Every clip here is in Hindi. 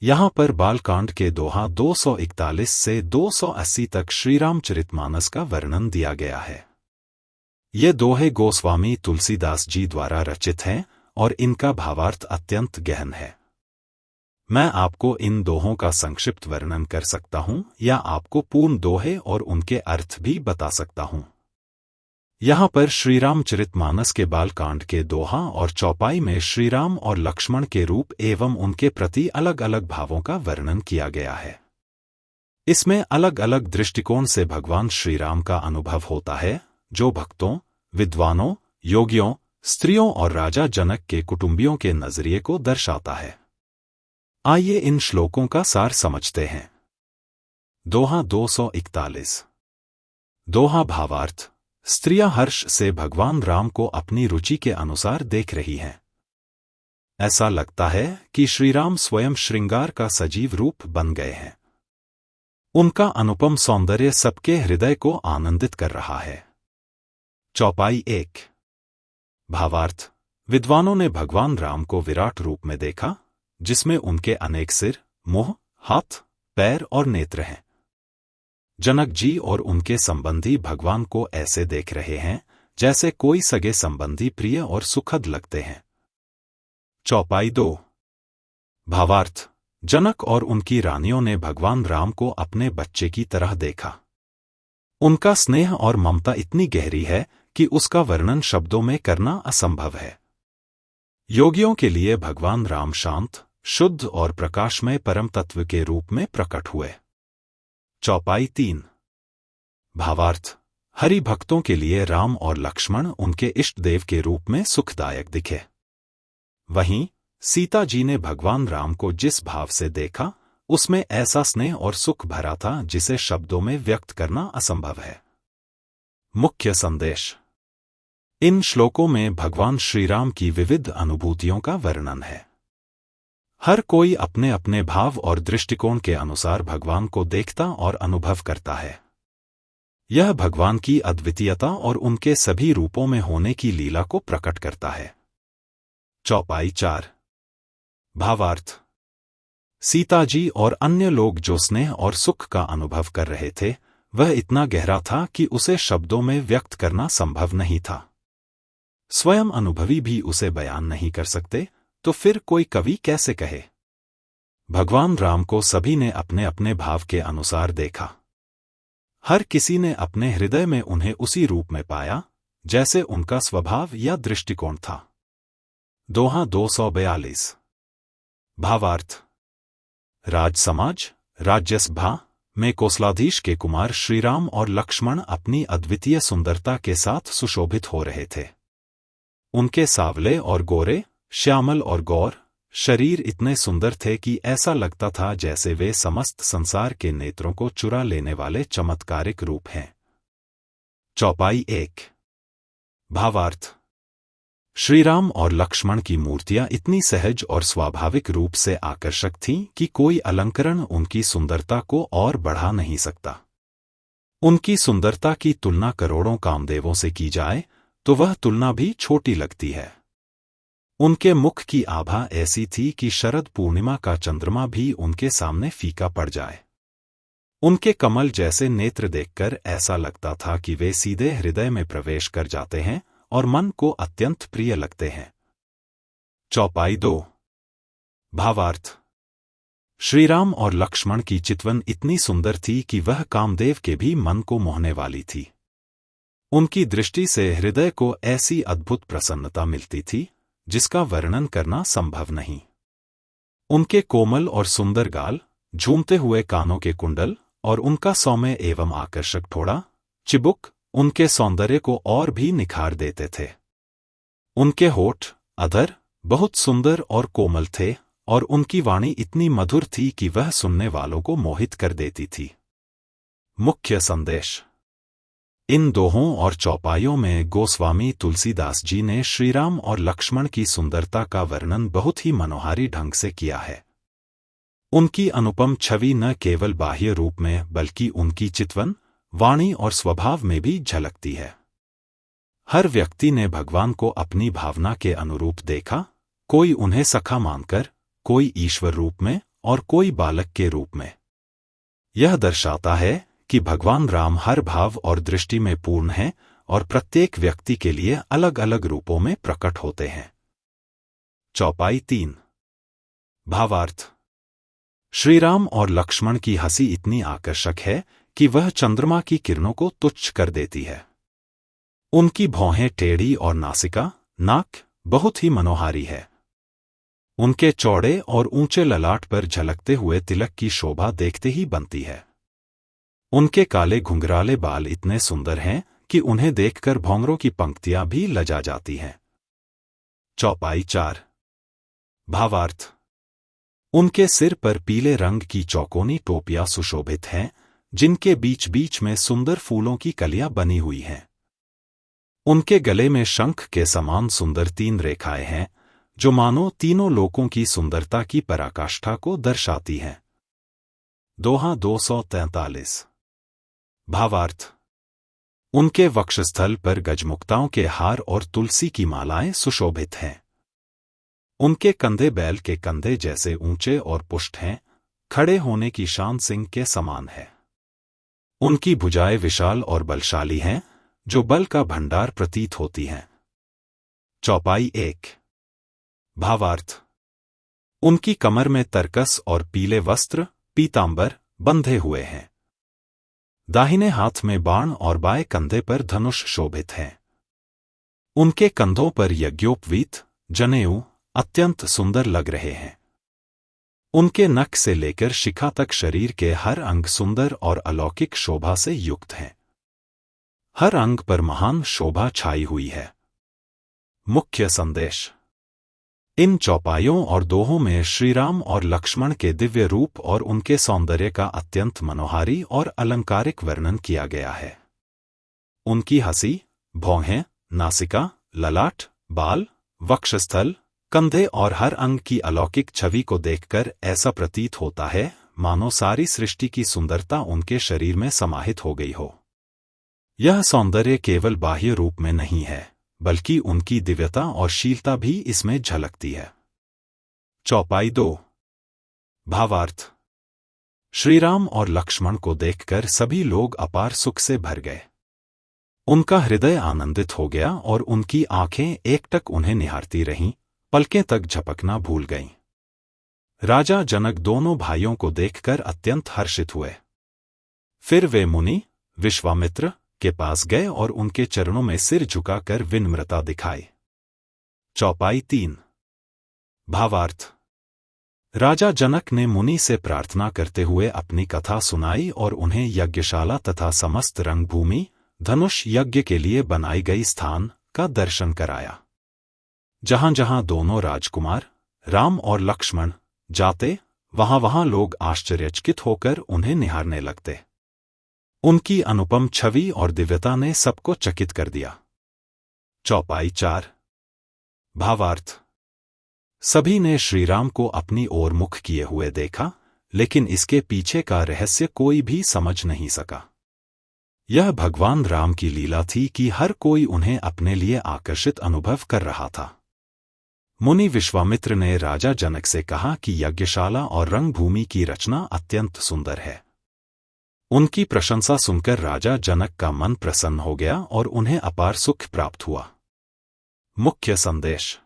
यहाँ पर बालकांड के दोहा 241 से 280 तक श्रीरामचरितमानस का वर्णन दिया गया है। ये दोहे गोस्वामी तुलसीदास जी द्वारा रचित हैं और इनका भावार्थ अत्यंत गहन है। मैं आपको इन दोहों का संक्षिप्त वर्णन कर सकता हूं या आपको पूर्ण दोहे और उनके अर्थ भी बता सकता हूं। यहाँ पर श्रीरामचरितमानस के बालकांड के दोहा और चौपाई में श्रीराम और लक्ष्मण के रूप एवं उनके प्रति अलग अलग भावों का वर्णन किया गया है। इसमें अलग अलग दृष्टिकोण से भगवान श्रीराम का अनुभव होता है, जो भक्तों, विद्वानों, योगियों, स्त्रियों और राजा जनक के कुटुंबियों के नजरिए को दर्शाता है। आइए इन श्लोकों का सार समझते हैं। दोहा 241। दोहा भावार्थ। स्त्रियां हर्ष से भगवान राम को अपनी रुचि के अनुसार देख रही हैं। ऐसा लगता है कि श्रीराम स्वयं श्रृंगार का सजीव रूप बन गए हैं। उनका अनुपम सौंदर्य सबके हृदय को आनंदित कर रहा है। चौपाई 1। भावार्थ। विद्वानों ने भगवान राम को विराट रूप में देखा, जिसमें उनके अनेक सिर, मुंह, हाथ, पैर और नेत्र हैं। जनक जी और उनके संबंधी भगवान को ऐसे देख रहे हैं जैसे कोई सगे संबंधी प्रिय और सुखद लगते हैं। चौपाई 2। भावार्थ। जनक और उनकी रानियों ने भगवान राम को अपने बच्चे की तरह देखा। उनका स्नेह और ममता इतनी गहरी है कि उसका वर्णन शब्दों में करना असंभव है। योगियों के लिए भगवान राम शांत, शुद्ध और प्रकाशमय परम तत्व के रूप में प्रकट हुए। चौपाई 3। भावार्थ। हरि भक्तों के लिए राम और लक्ष्मण उनके इष्ट देव के रूप में सुखदायक दिखे। वहीं सीता जी ने भगवान राम को जिस भाव से देखा, उसमें ऐसा स्नेह और सुख भरा था जिसे शब्दों में व्यक्त करना असंभव है। मुख्य संदेश। इन श्लोकों में भगवान श्रीराम की विविध अनुभूतियों का वर्णन है। हर कोई अपने अपने भाव और दृष्टिकोण के अनुसार भगवान को देखता और अनुभव करता है। यह भगवान की अद्वितीयता और उनके सभी रूपों में होने की लीला को प्रकट करता है। चौपाई 4। भावार्थ। सीता जी और अन्य लोग जो स्नेह और सुख का अनुभव कर रहे थे, वह इतना गहरा था कि उसे शब्दों में व्यक्त करना संभव नहीं था। स्वयं अनुभवी भी उसे बयान नहीं कर सकते, तो फिर कोई कवि कैसे कहे। भगवान राम को सभी ने अपने अपने भाव के अनुसार देखा। हर किसी ने अपने हृदय में उन्हें उसी रूप में पाया, जैसे उनका स्वभाव या दृष्टिकोण था। दोहा 242। भावार्थ। राज समाज, राज्यसभा में कोसलाधीश के कुमार श्रीराम और लक्ष्मण अपनी अद्वितीय सुंदरता के साथ सुशोभित हो रहे थे। उनके सांवले और गोरे, श्यामल और गौर शरीर इतने सुंदर थे कि ऐसा लगता था जैसे वे समस्त संसार के नेत्रों को चुरा लेने वाले चमत्कारिक रूप हैं। चौपाई 1। भावार्थ। श्रीराम और लक्ष्मण की मूर्तियां इतनी सहज और स्वाभाविक रूप से आकर्षक थीं कि कोई अलंकरण उनकी सुंदरता को और बढ़ा नहीं सकता। उनकी सुंदरता की तुलना करोड़ों कामदेवों से की जाए तो वह तुलना भी छोटी लगती है। उनके मुख की आभा ऐसी थी कि शरद पूर्णिमा का चंद्रमा भी उनके सामने फीका पड़ जाए। उनके कमल जैसे नेत्र देखकर ऐसा लगता था कि वे सीधे हृदय में प्रवेश कर जाते हैं और मन को अत्यंत प्रिय लगते हैं। चौपाई 2। भावार्थ। श्रीराम और लक्ष्मण की चितवन इतनी सुंदर थी कि वह कामदेव के भी मन को मोहने वाली थी। उनकी दृष्टि से हृदय को ऐसी अद्भुत प्रसन्नता मिलती थी जिसका वर्णन करना संभव नहीं। उनके कोमल और सुंदर गाल, झूमते हुए कानों के कुंडल और उनका सौम्य एवं आकर्षक ठोड़ा, चिबुक उनके सौंदर्य को और भी निखार देते थे। उनके होठ, अधर बहुत सुंदर और कोमल थे और उनकी वाणी इतनी मधुर थी कि वह सुनने वालों को मोहित कर देती थी। मुख्य संदेश। इन दोहों और चौपाइयों में गोस्वामी तुलसीदास जी ने श्रीराम और लक्ष्मण की सुंदरता का वर्णन बहुत ही मनोहारी ढंग से किया है। उनकी अनुपम छवि न केवल बाह्य रूप में बल्कि उनकी चितवन, वाणी और स्वभाव में भी झलकती है। हर व्यक्ति ने भगवान को अपनी भावना के अनुरूप देखा, कोई उन्हें सखा मानकर, कोई ईश्वर रूप में और कोई बालक के रूप में। यह दर्शाता है कि भगवान राम हर भाव और दृष्टि में पूर्ण हैं और प्रत्येक व्यक्ति के लिए अलग अलग रूपों में प्रकट होते हैं। चौपाई 3। भावार्थ। श्रीराम और लक्ष्मण की हंसी इतनी आकर्षक है कि वह चंद्रमा की किरणों को तुच्छ कर देती है। उनकी भौहें टेढ़ी और नासिका, नाक बहुत ही मनोहारी है। उनके चौड़े और ऊंचे ललाट पर झलकते हुए तिलक की शोभा देखते ही बनती है। उनके काले घुंघराले बाल इतने सुंदर हैं कि उन्हें देखकर भौंगरों की पंक्तियां भी लजा जाती हैं। चौपाई 4। भावार्थ। उनके सिर पर पीले रंग की चौकोनी टोपियां सुशोभित हैं, जिनके बीच बीच में सुंदर फूलों की कलियां बनी हुई हैं। उनके गले में शंख के समान सुंदर 3 रेखाएं हैं, जो मानो तीनों लोकों की सुंदरता की पराकाष्ठा को दर्शाती हैं। दोहा 243। भावार्थ। उनके वक्षस्थल पर गजमुक्ताओं के हार और तुलसी की मालाएं सुशोभित हैं। उनके कंधे बैल के कंधे जैसे ऊंचे और पुष्ट हैं, खड़े होने की शान सिंह के समान है। उनकी भुजाएं विशाल और बलशाली हैं, जो बल का भंडार प्रतीत होती हैं। चौपाई 1। भावार्थ। उनकी कमर में तरकस और पीले वस्त्र, पीतांबर, बंधे हुए हैं। दाहिने हाथ में बाण और बाएं कंधे पर धनुष शोभित हैं। उनके कंधों पर यज्ञोपवीत, जनेऊ अत्यंत सुंदर लग रहे हैं। उनके नख से लेकर शिखा तक शरीर के हर अंग सुंदर और अलौकिक शोभा से युक्त हैं। हर अंग पर महान शोभा छाई हुई है। मुख्य संदेश। इन चौपाइयों और दोहों में श्रीराम और लक्ष्मण के दिव्य रूप और उनके सौंदर्य का अत्यंत मनोहारी और अलंकारिक वर्णन किया गया है। उनकी हंसी, भौहें, नासिका, ललाट, बाल, वक्षस्थल, कंधे और हर अंग की अलौकिक छवि को देखकर ऐसा प्रतीत होता है मानो सारी सृष्टि की सुंदरता उनके शरीर में समाहित हो गई हो। यह सौंदर्य केवल बाह्य रूप में नहीं है, बल्कि उनकी दिव्यता और शीलता भी इसमें झलकती है। चौपाई 2। भावार्थ। श्रीराम और लक्ष्मण को देखकर सभी लोग अपार सुख से भर गए। उनका हृदय आनंदित हो गया और उनकी आंखें एकटक उन्हें निहारती रहीं, पलकें तक झपकना भूल गईं। राजा जनक दोनों भाइयों को देखकर अत्यंत हर्षित हुए। फिर वे मुनि विश्वामित्र के पास गए और उनके चरणों में सिर झुकाकर विनम्रता दिखाई। चौपाई 3। भावार्थ। राजा जनक ने मुनि से प्रार्थना करते हुए अपनी कथा सुनाई और उन्हें यज्ञशाला तथा समस्त रंगभूमि, धनुष यज्ञ के लिए बनाई गई स्थान का दर्शन कराया। जहां जहां दोनों राजकुमार राम और लक्ष्मण जाते, वहां वहां लोग आश्चर्यचकित होकर उन्हें निहारने लगते। उनकी अनुपम छवि और दिव्यता ने सबको चकित कर दिया। चौपाई 4। भावार्थ। सभी ने श्रीराम को अपनी ओर मुख किए हुए देखा, लेकिन इसके पीछे का रहस्य कोई भी समझ नहीं सका। यह भगवान राम की लीला थी कि हर कोई उन्हें अपने लिए आकर्षित अनुभव कर रहा था। मुनि विश्वामित्र ने राजा जनक से कहा कि यज्ञशाला और रंगभूमि की रचना अत्यंत सुंदर है। उनकी प्रशंसा सुनकर राजा जनक का मन प्रसन्न हो गया और उन्हें अपार सुख प्राप्त हुआ। मुख्य संदेश।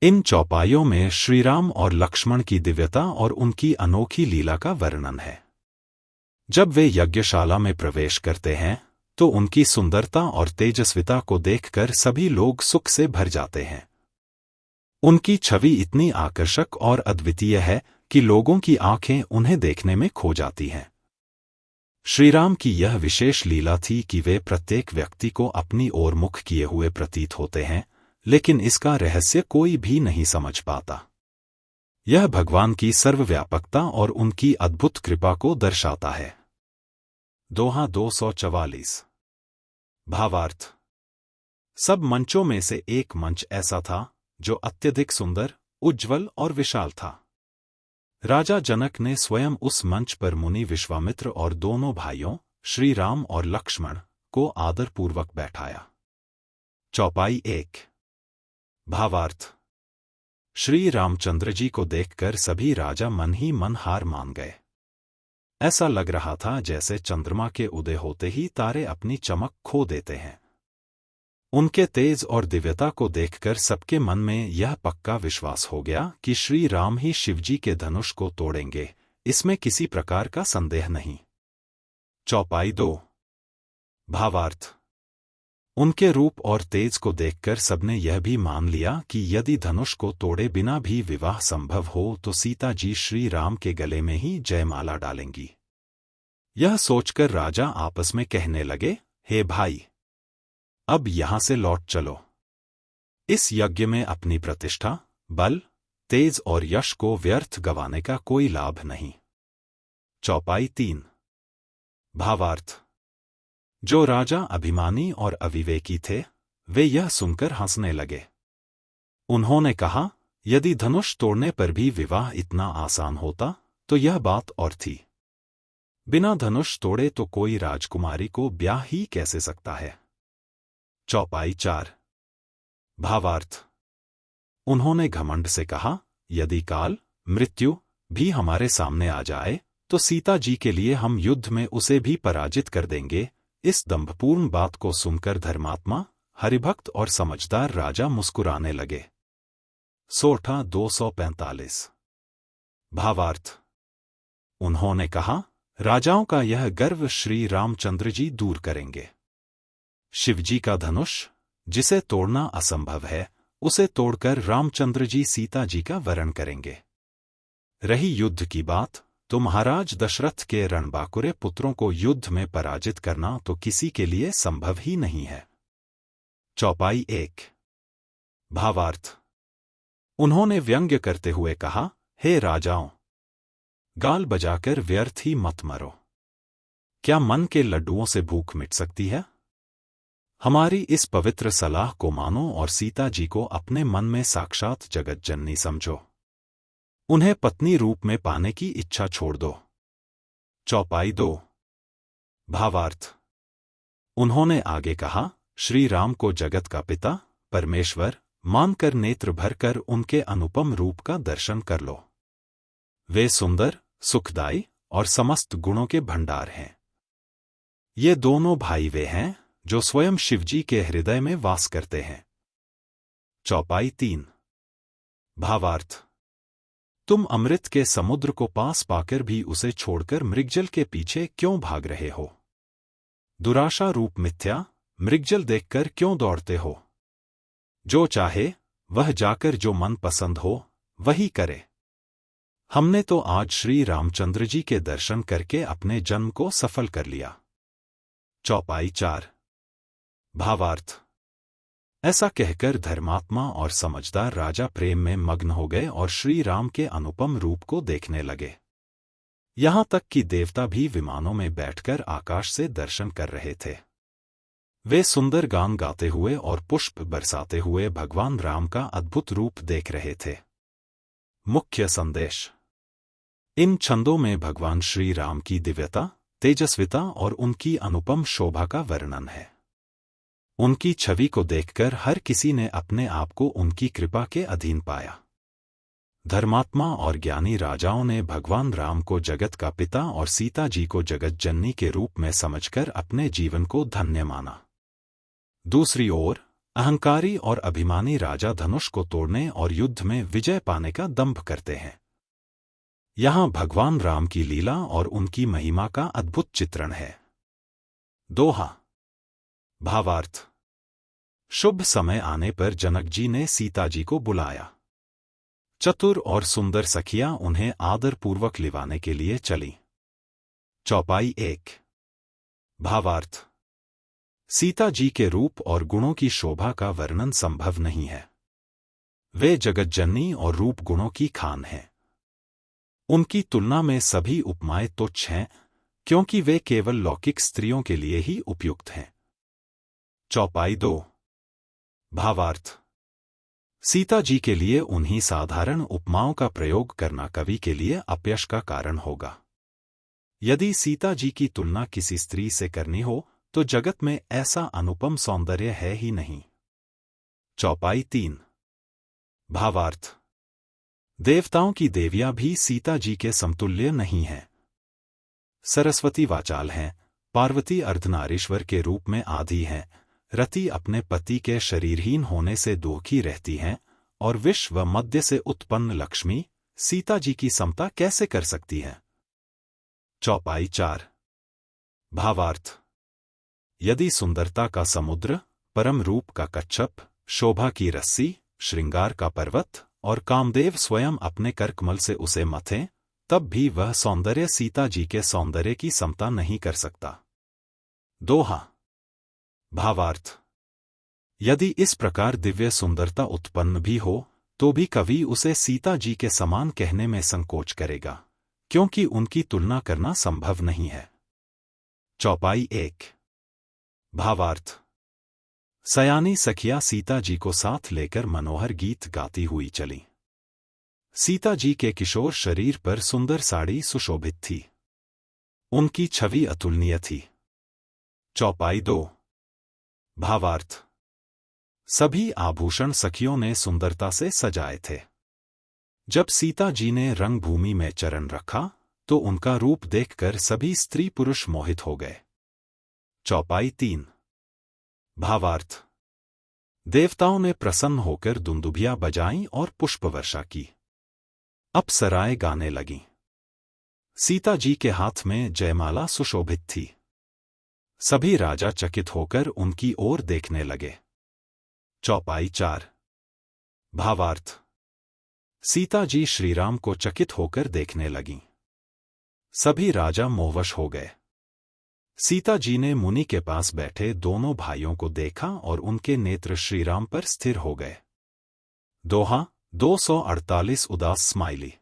इन चौपाइयों में श्रीराम और लक्ष्मण की दिव्यता और उनकी अनोखी लीला का वर्णन है। जब वे यज्ञशाला में प्रवेश करते हैं, तो उनकी सुंदरता और तेजस्विता को देखकर सभी लोग सुख से भर जाते हैं। उनकी छवि इतनी आकर्षक और अद्वितीय है कि लोगों की आंखें उन्हें देखने में खो जाती हैं। श्रीराम की यह विशेष लीला थी कि वे प्रत्येक व्यक्ति को अपनी ओर मुख किए हुए प्रतीत होते हैं, लेकिन इसका रहस्य कोई भी नहीं समझ पाता। यह भगवान की सर्वव्यापकता और उनकी अद्भुत कृपा को दर्शाता है। दोहा 244। भावार्थ। सब मंचों में से एक मंच ऐसा था जो अत्यधिक सुंदर, उज्ज्वल और विशाल था। राजा जनक ने स्वयं उस मंच पर मुनि विश्वामित्र और दोनों भाइयों श्री राम और लक्ष्मण को आदरपूर्वक बैठाया। चौपाई 1। भावार्थ। श्री रामचंद्र जी को देखकर सभी राजा मन ही मन हार मान गए। ऐसा लग रहा था जैसे चंद्रमा के उदय होते ही तारे अपनी चमक खो देते हैं। उनके तेज और दिव्यता को देखकर सबके मन में यह पक्का विश्वास हो गया कि श्री राम ही शिवजी के धनुष को तोड़ेंगे, इसमें किसी प्रकार का संदेह नहीं। चौपाई 2। भावार्थ। उनके रूप और तेज को देखकर सबने यह भी मान लिया कि यदि धनुष को तोड़े बिना भी विवाह संभव हो तो सीता जी श्री राम के गले में ही जयमाला डालेंगी। यह सोचकर राजा आपस में कहने लगे, हे भाई, अब यहां से लौट चलो। इस यज्ञ में अपनी प्रतिष्ठा, बल, तेज और यश को व्यर्थ गंवाने का कोई लाभ नहीं। चौपाई 3। भावार्थ। जो राजा अभिमानी और अविवेकी थे, वे यह सुनकर हंसने लगे। उन्होंने कहा, यदि धनुष तोड़ने पर भी विवाह इतना आसान होता तो यह बात और थी। बिना धनुष तोड़े तो कोई राजकुमारी को ब्याह ही कैसे सकता है। चौपाई 4। भावार्थ। उन्होंने घमंड से कहा, यदि काल, मृत्यु भी हमारे सामने आ जाए तो सीता जी के लिए हम युद्ध में उसे भी पराजित कर देंगे। इस दंभपूर्ण बात को सुनकर धर्मात्मा, हरिभक्त और समझदार राजा मुस्कुराने लगे। सोठा 245। भावार्थ। उन्होंने कहा, राजाओं का यह गर्व श्री रामचंद्र जी दूर करेंगे। शिवजी का धनुष, जिसे तोड़ना असंभव है, उसे तोड़कर रामचंद्र जी सीता जी का वरण करेंगे। रही युद्ध की बात, तो महाराज दशरथ के रणबांकुरे पुत्रों को युद्ध में पराजित करना तो किसी के लिए संभव ही नहीं है। चौपाई 1। भावार्थ। उन्होंने व्यंग्य करते हुए कहा, हे राजाओं, गाल बजाकर व्यर्थ ही मत मरो। क्या मन के लड्डुओं से भूख मिट सकती है? हमारी इस पवित्र सलाह को मानो और सीता जी को अपने मन में साक्षात जगत जननी समझो। उन्हें पत्नी रूप में पाने की इच्छा छोड़ दो। चौपाई 2। भावार्थ। उन्होंने आगे कहा, श्री राम को जगत का पिता, परमेश्वर मानकर नेत्र भरकर उनके अनुपम रूप का दर्शन कर लो। वे सुंदर, सुखदायी और समस्त गुणों के भंडार हैं। ये दोनों भाई वे हैं जो स्वयं शिवजी के हृदय में वास करते हैं। चौपाई 3। भावार्थ। तुम अमृत के समुद्र को पास पाकर भी उसे छोड़कर मृगजल के पीछे क्यों भाग रहे हो? दुराशा रूप मिथ्या, मृगजल देखकर क्यों दौड़ते हो? जो चाहे वह जाकर जो मन पसंद हो वही करे। हमने तो आज श्री रामचंद्र जी के दर्शन करके अपने जन्म को सफल कर लिया। चौपाई 4। भावार्थ। ऐसा कहकर धर्मात्मा और समझदार राजा प्रेम में मग्न हो गए और श्री राम के अनुपम रूप को देखने लगे। यहां तक कि देवता भी विमानों में बैठकर आकाश से दर्शन कर रहे थे। वे सुंदर गान गाते हुए और पुष्प बरसाते हुए भगवान राम का अद्भुत रूप देख रहे थे। मुख्य संदेश। इन छंदों में भगवान श्री राम की दिव्यता, तेजस्विता और उनकी अनुपम शोभा का वर्णन है। उनकी छवि को देखकर हर किसी ने अपने आप को उनकी कृपा के अधीन पाया। धर्मात्मा और ज्ञानी राजाओं ने भगवान राम को जगत का पिता और सीता जी को जगत जननी के रूप में समझकर अपने जीवन को धन्य माना। दूसरी ओर अहंकारी और अभिमानी राजा धनुष को तोड़ने और युद्ध में विजय पाने का दंभ करते हैं। यहाँ भगवान राम की लीला और उनकी महिमा का अद्भुत चित्रण है। दोहा। भावार्थ। शुभ समय आने पर जनक जी ने सीता जी को बुलाया। चतुर और सुंदर सखियां उन्हें आदरपूर्वक लिवाने के लिए चलीं। चौपाई 1। भावार्थ। सीता जी के रूप और गुणों की शोभा का वर्णन संभव नहीं है। वे जगतजननी और रूप गुणों की खान हैं। उनकी तुलना में सभी उपमाएं तुच्छ हैं, क्योंकि वे केवल लौकिक स्त्रियों के लिए ही उपयुक्त हैं। चौपाई 2। भावार्थ। सीता जी के लिए उन्हीं साधारण उपमाओं का प्रयोग करना कवि के लिए अपयश का कारण होगा। यदि सीता जी की तुलना किसी स्त्री से करनी हो तो जगत में ऐसा अनुपम सौंदर्य है ही नहीं। चौपाई 3। भावार्थ। देवताओं की देवियां भी सीता जी के समतुल्य नहीं हैं। सरस्वती वाचाल हैं, पार्वती अर्धनारीश्वर के रूप में आधी हैं, रति अपने पति के शरीरहीन होने से दुखी रहती हैं, और विश्व व मध्य से उत्पन्न लक्ष्मी सीता जी की समता कैसे कर सकती हैं? चौपाई 4। भावार्थ। यदि सुंदरता का समुद्र, परम रूप का कच्छप, शोभा की रस्सी, श्रृंगार का पर्वत और कामदेव स्वयं अपने करकमल से उसे मथें, तब भी वह सौंदर्य सीता जी के सौंदर्य की समता नहीं कर सकता। दोहा। भावार्थ। यदि इस प्रकार दिव्य सुंदरता उत्पन्न भी हो, तो भी कवि उसे सीता जी के समान कहने में संकोच करेगा, क्योंकि उनकी तुलना करना संभव नहीं है। चौपाई 1। भावार्थ। सयानी सखिया सीता जी को साथ लेकर मनोहर गीत गाती हुई चली। सीता जी के किशोर शरीर पर सुंदर साड़ी सुशोभित थी। उनकी छवि अतुलनीय थी। चौपाई 2। भावार्थ। सभी आभूषण सखियों ने सुंदरता से सजाए थे। जब सीता जी ने रंगभूमि में चरण रखा, तो उनका रूप देखकर सभी स्त्री पुरुष मोहित हो गए। चौपाई 3। भावार्थ। देवताओं ने प्रसन्न होकर दुंदुभियां बजाईं और पुष्पवर्षा की। अप्सराएं गाने लगीं। सीता जी के हाथ में जयमाला सुशोभित थी। सभी राजा चकित होकर उनकी ओर देखने लगे। चौपाई 4। भावार्थ। सीता जी श्रीराम को चकित होकर देखने लगीं। सभी राजा मोहवश हो गए। सीता जी ने मुनि के पास बैठे दोनों भाइयों को देखा और उनके नेत्र श्रीराम पर स्थिर हो गए। दोहा 248 उदास स्माइली।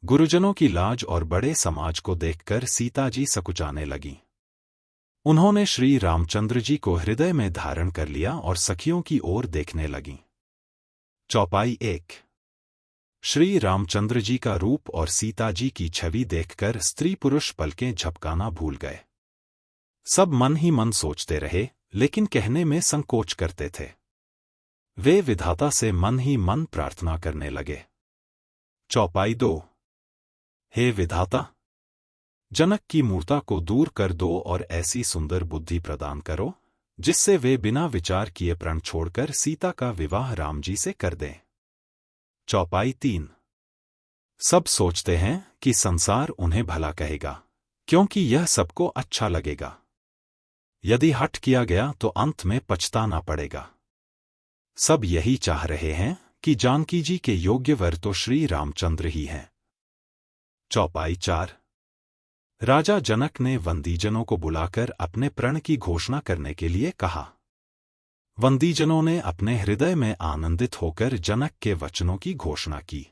गुरुजनों की लाज और बड़े समाज को देखकर सीता जी सकुचाने लगीं। उन्होंने श्री रामचंद्र जी को हृदय में धारण कर लिया और सखियों की ओर देखने लगीं। चौपाई 1। श्री रामचंद्र जी का रूप और सीता जी की छवि देखकर स्त्री पुरुष पलकें झपकाना भूल गए। सब मन ही मन सोचते रहे, लेकिन कहने में संकोच करते थे। वे विधाता से मन ही मन प्रार्थना करने लगे। चौपाई 2। हे विधाता, जनक की मूर्ता को दूर कर दो और ऐसी सुंदर बुद्धि प्रदान करो, जिससे वे बिना विचार किए प्रण छोड़कर सीता का विवाह राम जी से कर दें। चौपाई 3। सब सोचते हैं कि संसार उन्हें भला कहेगा, क्योंकि यह सबको अच्छा लगेगा। यदि हठ किया गया तो अंत में पछताना पड़ेगा। सब यही चाह रहे हैं कि जानकी जी के योग्य वर तो श्री रामचंद्र ही हैं। चौपाई 4। राजा जनक ने वंदीजनों को बुलाकर अपने प्रण की घोषणा करने के लिए कहा। वंदीजनों ने अपने हृदय में आनंदित होकर जनक के वचनों की घोषणा की।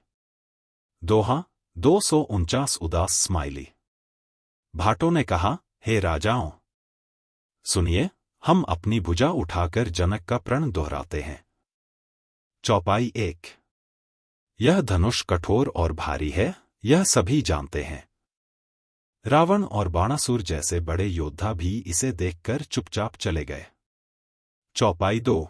दोहा 249 उदास स्माइली। भाटों ने कहा, हे राजाओं, सुनिए, हम अपनी भुजा उठाकर जनक का प्रण दोहराते हैं। चौपाई 1। यह धनुष कठोर और भारी है, यह सभी जानते हैं। रावण और बाणासुर जैसे बड़े योद्धा भी इसे देखकर चुपचाप चले गए। चौपाई 2।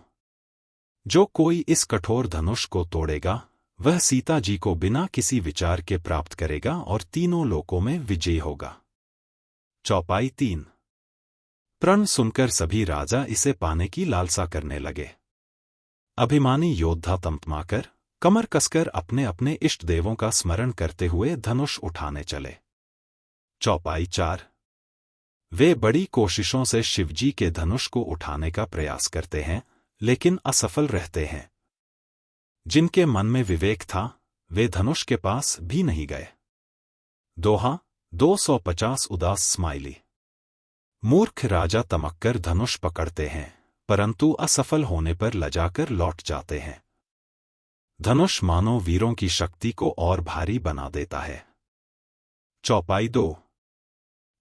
जो कोई इस कठोर धनुष को तोड़ेगा, वह सीता जी को बिना किसी विचार के प्राप्त करेगा और तीनों लोकों में विजयी होगा। चौपाई 3। प्रण सुनकर सभी राजा इसे पाने की लालसा करने लगे। अभिमानी योद्धा तमतमाकर, कमर कसकर अपने अपने इष्ट देवों का स्मरण करते हुए धनुष उठाने चले। चौपाई 4। वे बड़ी कोशिशों से शिवजी के धनुष को उठाने का प्रयास करते हैं, लेकिन असफल रहते हैं। जिनके मन में विवेक था, वे धनुष के पास भी नहीं गए। दोहा 250 उदास स्माइली। मूर्ख राजा तमक्कर धनुष पकड़ते हैं, परंतु असफल होने पर लजाकर लौट जाते हैं। धनुष मानो वीरों की शक्ति को और भारी बना देता है। चौपाई 2।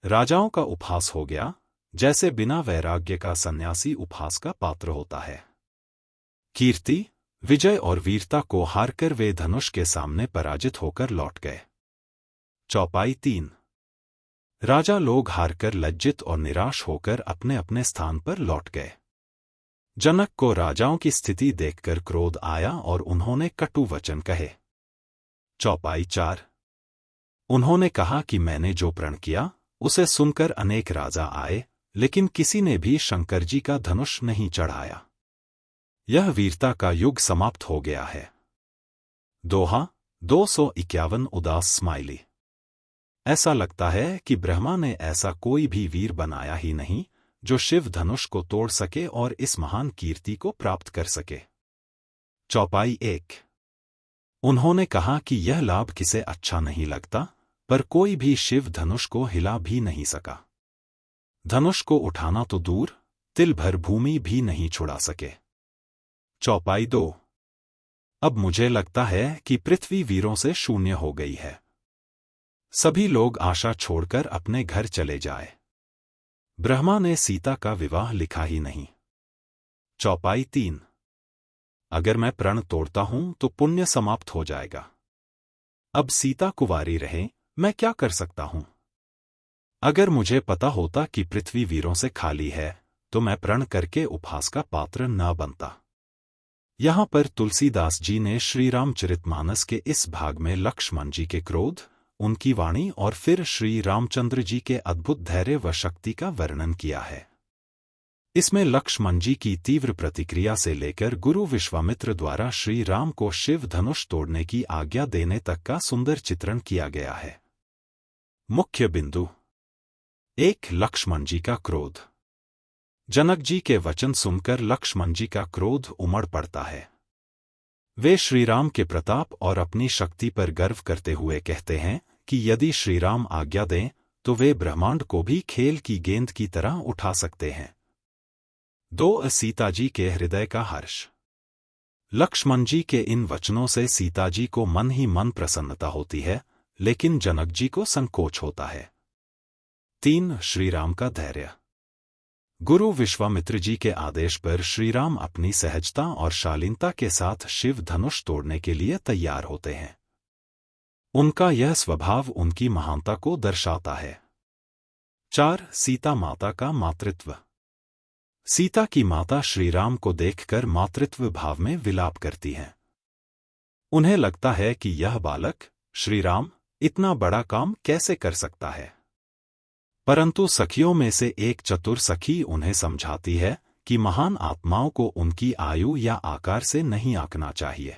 राजाओं का उपहास हो गया, जैसे बिना वैराग्य का सन्यासी उपहास का पात्र होता है। कीर्ति, विजय और वीरता को हारकर वे धनुष के सामने पराजित होकर लौट गए। चौपाई 3। राजा लोग हारकर लज्जित और निराश होकर अपने अपने स्थान पर लौट गए। जनक को राजाओं की स्थिति देखकर क्रोध आया और उन्होंने कटु वचन कहे। चौपाई 4। उन्होंने कहा कि मैंने जो प्रण किया उसे सुनकर अनेक राजा आए, लेकिन किसी ने भी शंकर जी का धनुष नहीं चढ़ाया। यह वीरता का युग समाप्त हो गया है। दोहा 251 उदास स्माइली। ऐसा लगता है कि ब्रह्मा ने ऐसा कोई भी वीर बनाया ही नहीं जो शिव धनुष को तोड़ सके और इस महान कीर्ति को प्राप्त कर सके। चौपाई 1। उन्होंने कहा कि यह लाभ किसे अच्छा नहीं लगता, पर कोई भी शिव धनुष को हिला भी नहीं सका। धनुष को उठाना तो दूर, तिल भर भूमि भी नहीं छुड़ा सके। चौपाई 2। अब मुझे लगता है कि पृथ्वी वीरों से शून्य हो गई है। सभी लोग आशा छोड़कर अपने घर चले जाए। ब्रह्मा ने सीता का विवाह लिखा ही नहीं। चौपाई 3। अगर मैं प्रण तोड़ता हूं तो पुण्य समाप्त हो जाएगा। अब सीता कुंवारी रहे, मैं क्या कर सकता हूं? अगर मुझे पता होता कि पृथ्वी वीरों से खाली है तो मैं प्रण करके उपहास का पात्र न बनता। यहां पर तुलसीदास जी ने श्री रामचरितमानस के इस भाग में लक्ष्मण जी के क्रोध, उनकी वाणी और फिर श्री रामचंद्र जी के अद्भुत धैर्य व शक्ति का वर्णन किया है। इसमें लक्ष्मण जी की तीव्र प्रतिक्रिया से लेकर गुरु विश्वामित्र द्वारा श्री राम को शिव धनुष तोड़ने की आज्ञा देने तक का सुंदर चित्रण किया गया है। मुख्य बिंदु 1। लक्ष्मण जी का क्रोध। जनक जी के वचन सुनकर लक्ष्मण जी का क्रोध उमड़ पड़ता है। वे श्रीराम के प्रताप और अपनी शक्ति पर गर्व करते हुए कहते हैं कि यदि श्रीराम आज्ञा दें तो वे ब्रह्मांड को भी खेल की गेंद की तरह उठा सकते हैं। 2। सीता जी के हृदय का हर्ष। लक्ष्मण जी के इन वचनों से सीता जी को मन ही मन प्रसन्नता होती है, लेकिन जनक जी को संकोच होता है। 3। श्रीराम का धैर्य। गुरु विश्वामित्र जी के आदेश पर श्रीराम अपनी सहजता और शालीनता के साथ शिव धनुष तोड़ने के लिए तैयार होते हैं। उनका यह स्वभाव उनकी महानता को दर्शाता है। 4। सीता माता का मातृत्व। सीता की माता श्रीराम को देखकर मातृत्व भाव में विलाप करती हैं। उन्हें लगता है कि यह बालक श्रीराम इतना बड़ा काम कैसे कर सकता है, परंतु सखियों में से एक चतुर सखी उन्हें समझाती है कि महान आत्माओं को उनकी आयु या आकार से नहीं आंकना चाहिए।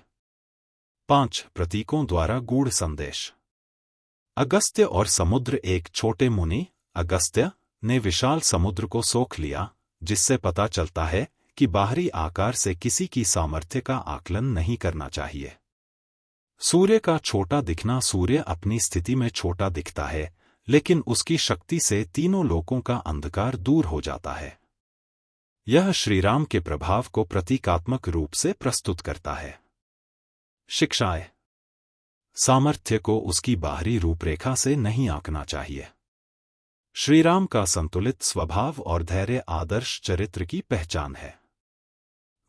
5। प्रतीकों द्वारा गूढ़ संदेश। अगस्त्य और समुद्र। एक छोटे मुनि अगस्त्य ने विशाल समुद्र को सोख लिया, जिससे पता चलता है कि बाहरी आकार से किसी की सामर्थ्य का आकलन नहीं करना चाहिए। सूर्य का छोटा दिखना। सूर्य अपनी स्थिति में छोटा दिखता है, लेकिन उसकी शक्ति से तीनों लोकों का अंधकार दूर हो जाता है। यह श्रीराम के प्रभाव को प्रतीकात्मक रूप से प्रस्तुत करता है। शिक्षाएं। सामर्थ्य को उसकी बाहरी रूपरेखा से नहीं आंकना चाहिए। श्रीराम का संतुलित स्वभाव और धैर्य आदर्श चरित्र की पहचान है।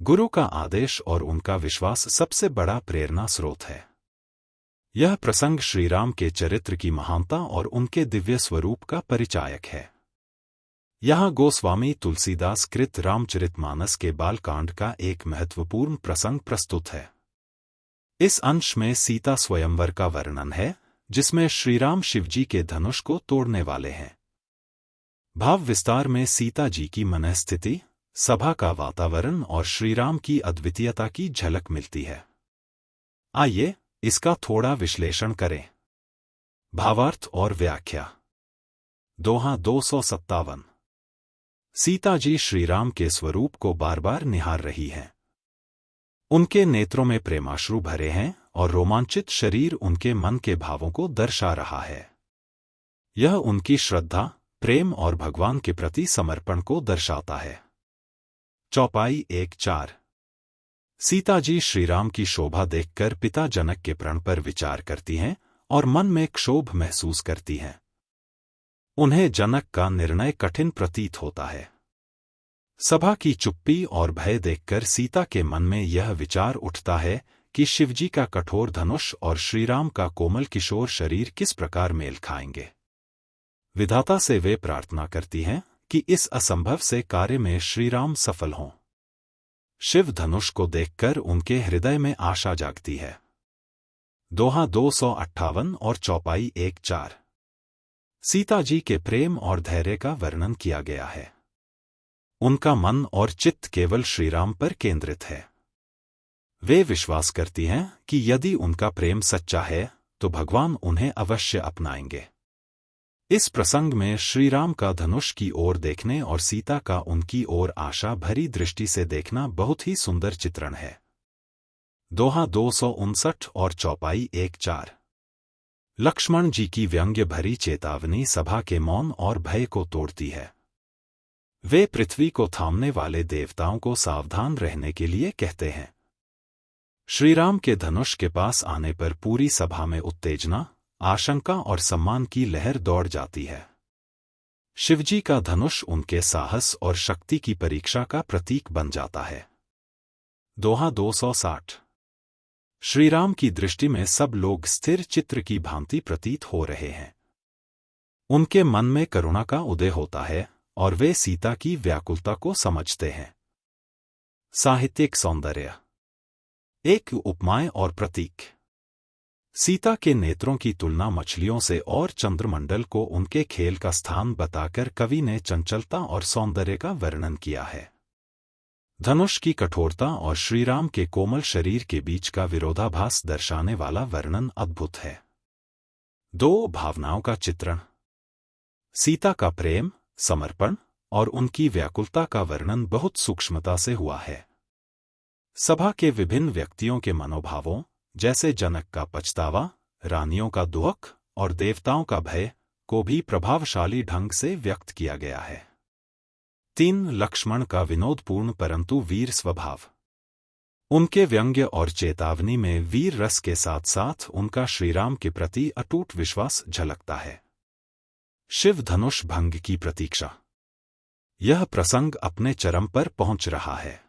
गुरु का आदेश और उनका विश्वास सबसे बड़ा प्रेरणा स्रोत है। यह प्रसंग श्रीराम के चरित्र की महानता और उनके दिव्य स्वरूप का परिचायक है। यहाँ गोस्वामी तुलसीदास कृत रामचरितमानस के बालकांड का एक महत्वपूर्ण प्रसंग प्रस्तुत है। इस अंश में सीता स्वयंवर का वर्णन है, जिसमें श्रीराम शिवजी के धनुष को तोड़ने वाले हैं। भाव विस्तार में सीता जी की मनःस्थिति, सभा का वातावरण और श्रीराम की अद्वितीयता की झलक मिलती है। आइए इसका थोड़ा विश्लेषण करें। भावार्थ और व्याख्या। दोहा 257। सीता जी श्रीराम के स्वरूप को बार बार निहार रही हैं। उनके नेत्रों में प्रेमाश्रु भरे हैं और रोमांचित शरीर उनके मन के भावों को दर्शा रहा है। यह उनकी श्रद्धा, प्रेम और भगवान के प्रति समर्पण को दर्शाता है। चौपाई 1-4। सीता जी श्रीराम की शोभा देखकर पिता जनक के प्रण पर विचार करती हैं और मन में क्षोभ महसूस करती हैं। उन्हें जनक का निर्णय कठिन प्रतीत होता है। सभा की चुप्पी और भय देखकर सीता के मन में यह विचार उठता है कि शिवजी का कठोर धनुष और श्रीराम का कोमल किशोर शरीर किस प्रकार मेल खाएंगे। विधाता से वे प्रार्थना करती हैं कि इस असंभव से कार्य में श्रीराम सफल हों। शिव धनुष को देखकर उनके हृदय में आशा जागती है। दोहा 258 और चौपाई 1-4। सीता जी के प्रेम और धैर्य का वर्णन किया गया है। उनका मन और चित्त केवल श्रीराम पर केंद्रित है। वे विश्वास करती हैं कि यदि उनका प्रेम सच्चा है तो भगवान उन्हें अवश्य अपनाएंगे। इस प्रसंग में श्रीराम का धनुष की ओर देखने और सीता का उनकी ओर आशा भरी दृष्टि से देखना बहुत ही सुंदर चित्रण है। दोहा 259 और चौपाई 1-4। लक्ष्मण जी की व्यंग्य भरी चेतावनी सभा के मौन और भय को तोड़ती है। वे पृथ्वी को थामने वाले देवताओं को सावधान रहने के लिए कहते हैं। श्रीराम के धनुष के पास आने पर पूरी सभा में उत्तेजना, आशंका और सम्मान की लहर दौड़ जाती है। शिवजी का धनुष उनके साहस और शक्ति की परीक्षा का प्रतीक बन जाता है। दोहा 260। श्रीराम की दृष्टि में सब लोग स्थिर चित्र की भांति प्रतीत हो रहे हैं। उनके मन में करुणा का उदय होता है और वे सीता की व्याकुलता को समझते हैं। साहित्यिक सौंदर्य। एक उपमाएं और प्रतीक। सीता के नेत्रों की तुलना मछलियों से और चंद्रमंडल को उनके खेल का स्थान बताकर कवि ने चंचलता और सौंदर्य का वर्णन किया है। धनुष की कठोरता और श्रीराम के कोमल शरीर के बीच का विरोधाभास दर्शाने वाला वर्णन अद्भुत है। दो भावनाओं का चित्रण। सीता का प्रेम, समर्पण और उनकी व्याकुलता का वर्णन बहुत सूक्ष्मता से हुआ है। सभा के विभिन्न व्यक्तियों के मनोभावों, जैसे जनक का पछतावा, रानियों का दुख और देवताओं का भय, को भी प्रभावशाली ढंग से व्यक्त किया गया है। 3 लक्ष्मण का विनोदपूर्ण परंतु वीर स्वभाव। उनके व्यंग्य और चेतावनी में वीर रस के साथ साथ उनका श्रीराम के प्रति अटूट विश्वास झलकता है। शिव धनुष भंग की प्रतीक्षा। यह प्रसंग अपने चरम पर पहुंच रहा है।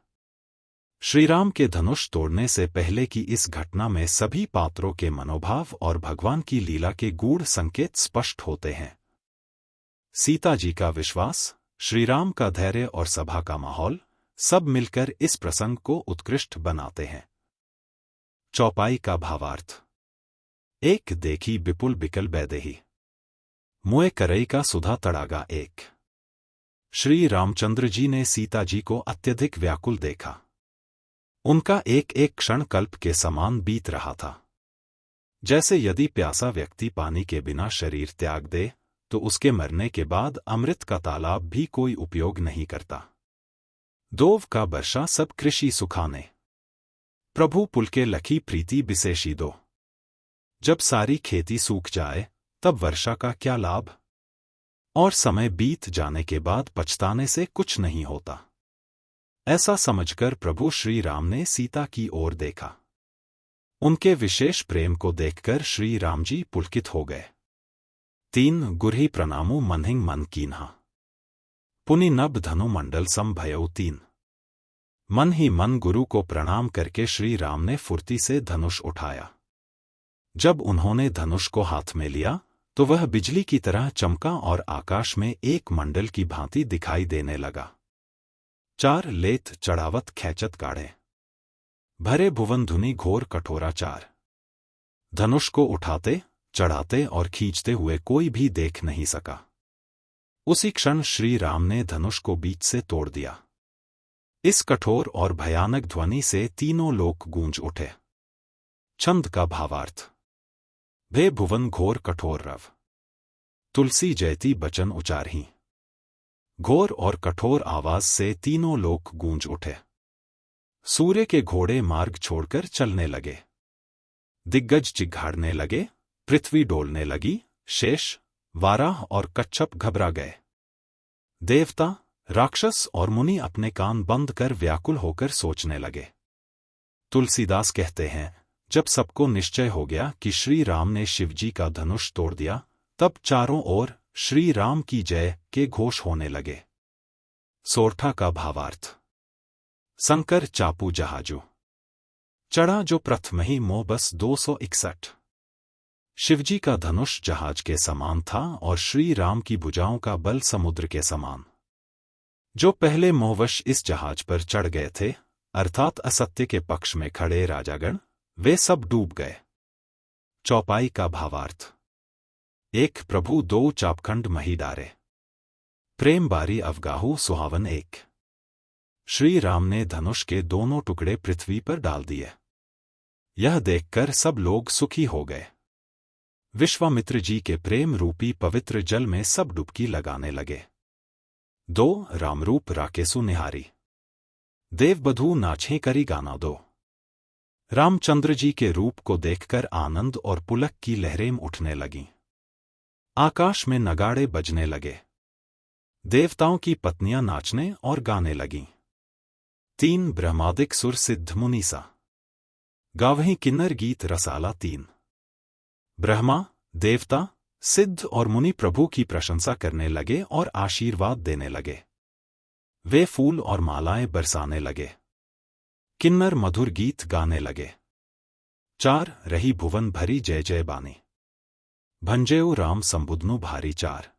श्रीराम के धनुष तोड़ने से पहले की इस घटना में सभी पात्रों के मनोभाव और भगवान की लीला के गूढ़ संकेत स्पष्ट होते हैं। सीता जी का विश्वास, श्रीराम का धैर्य और सभा का माहौल, सब मिलकर इस प्रसंग को उत्कृष्ट बनाते हैं। चौपाई का भावार्थ। एक देखी विपुल बिकल बैदेही, मुए करई का सुधा तड़ागा। एक। श्री रामचंद्र जी ने सीता जी को अत्यधिक व्याकुल देखा। उनका एक एक क्षण कल्प के समान बीत रहा था। जैसे यदि प्यासा व्यक्ति पानी के बिना शरीर त्याग दे तो उसके मरने के बाद अमृत का तालाब भी कोई उपयोग नहीं करता। दोव का वर्षा सब कृषि सुखाने, प्रभु पुलके लखी प्रीति विशेषी दो। जब सारी खेती सूख जाए तब वर्षा का क्या लाभ, और समय बीत जाने के बाद पछताने से कुछ नहीं होता। ऐसा समझकर प्रभु श्री राम ने सीता की ओर देखा। उनके विशेष प्रेम को देखकर श्री राम जी पुलकित हो गए। 3 गुरही प्रणामु मनहिंग मन कीन्हा, पुनि नभ धनु मंडल संभयउ। 3। मन ही मन गुरु को प्रणाम करके श्री राम ने फुर्ती से धनुष उठाया। जब उन्होंने धनुष को हाथ में लिया तो वह बिजली की तरह चमका और आकाश में एक मंडल की भांति दिखाई देने लगा। 4 लेत चढ़ावत खैचत काढ़े, भरे भुवन धुनि घोर कठोरा। 4। धनुष को उठाते, चढ़ाते और खींचते हुए कोई भी देख नहीं सका। उसी क्षण श्री राम ने धनुष को बीच से तोड़ दिया। इस कठोर और भयानक ध्वनि से तीनों लोक गूंज उठे। छंद का भावार्थ। भे भुवन घोर कठोर रव, तुलसी जयती बचन उचारही। घोर और कठोर आवाज से तीनों लोक गूंज उठे। सूर्य के घोड़े मार्ग छोड़कर चलने लगे। दिग्गज चिघाड़ने लगे, पृथ्वी डोलने लगी, शेष, वाराह और कच्छप घबरा गए। देवता, राक्षस और मुनि अपने कान बंद कर व्याकुल होकर सोचने लगे। तुलसीदास कहते हैं, जब सबको निश्चय हो गया कि श्री राम ने शिवजी का धनुष तोड़ दिया, तब चारों ओर श्री राम की जय के घोष होने लगे। सोरठा का भावार्थ। संकर चापू जहाजू, चढ़ा जो प्रथम ही मोह बस। 261। शिवजी का धनुष जहाज के समान था और श्री राम की भुजाओं का बल समुद्र के समान। जो पहले मोहवश इस जहाज पर चढ़ गए थे, अर्थात असत्य के पक्ष में खड़े राजागण, वे सब डूब गए। चौपाई का भावार्थ। एक प्रभु दो चापखंड मही डारे, प्रेम बारी अवगाहु सुहावन एक। श्री राम ने धनुष के दोनों टुकड़े पृथ्वी पर डाल दिए। यह देखकर सब लोग सुखी हो गए। विश्वामित्र जी के प्रेम रूपी पवित्र जल में सब डुबकी लगाने लगे। दो रामरूप राकेसु निहारी, देवबधू नाछे करी गाना दो। रामचंद्र जी के रूप को देखकर आनंद और पुलक की लहरें उठने लगीं। आकाश में नगाड़े बजने लगे। देवताओं की पत्नियां नाचने और गाने लगीं। तीन ब्रह्मादिक सुर सिद्ध मुनीसा, गावहीं किन्नर गीत रसाला तीन। ब्रह्मा, देवता, सिद्ध और मुनि प्रभु की प्रशंसा करने लगे और आशीर्वाद देने लगे। वे फूल और मालाएं बरसाने लगे। किन्नर मधुर गीत गाने लगे। चार रही भुवन भरी जय जय बानी, भंजेऊ राम संबुधनु भारी चार।